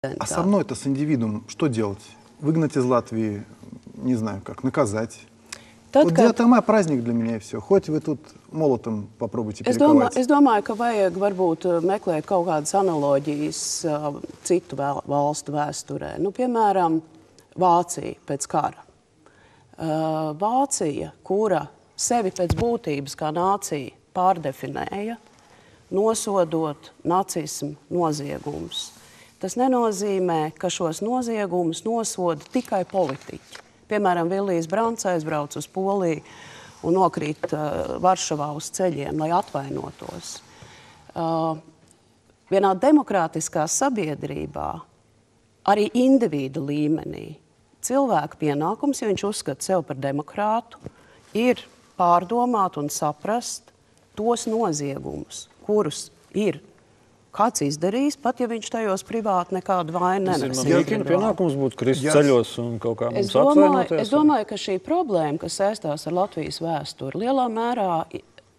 А со мной-то, с индивидуумом, что делать? Выгнать из Латвии, не знаю как, наказать? Вот 9 мая праздник для меня и все. Хоть вы тут молотом попробуйте перековать. Es domāju, ka vajag varbūt meklēt kaut kādas analoģijas citu valstu vēsturē. Nu, piemēram, Vācija pēc kara. Vācija, kura sevi pēc būtības kā nācija pārdefinēja, nosodot nacismu noziegumus. Tas nenozīmē, ka šos noziegumus nosoda tikai politiķi. Piemēram, Vilijs Brants aizbrauc uz Poliju un nokrīt Varšavā uz ceļiem, lai atvainotos. Vienā demokrātiskā sabiedrībā, arī individu līmenī, cilvēka pienākums, ja viņš uzskata sev par demokrātu, ir pārdomāt un saprast tos noziegumus, kurus ir kāds izdarījis, pat ja viņš tajos privāti nekādu vainu nenes. Mīkina pienākums būtu krist ceļos un kaut kā mums atvainoties? Es domāju, ka šī problēma, kas saistās ar Latvijas vēsturi, lielā mērā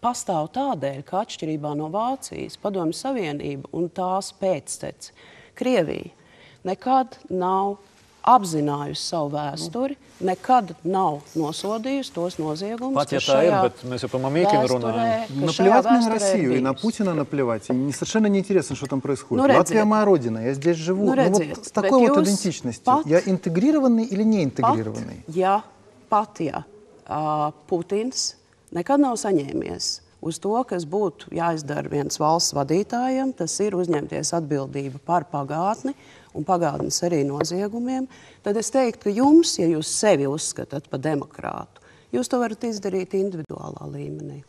pastāv tādēļ, ka atšķirībā no Vācijas, Padomju Savienība un tās pēcteci, Krievija nekad nav apzinājusi savu vēsturi, nekad nav nosodījusi tos noziegumus, Pat, ja tā ir, bet mēs jau par Мамикину runājam. Наплевать мне на Россию и на Путина наплевать. И совершенно неинтересно, что там происходит. Латвия моя родина, я здесь живу. Вот с такой вот идентичностью. Я интегрированный или не интегрированный? Ja Putins nekad nav saņēmies uz to, kas būtu jāizdara viens valsts vadītājiem, tas ir uzņemties atbildību par pagātni un pagātnes arī noziegumiem, tad es teiktu, ka jums, ja jūs sevi uzskatāt par demokrātu, jūs to varat izdarīt individuālā līmenī.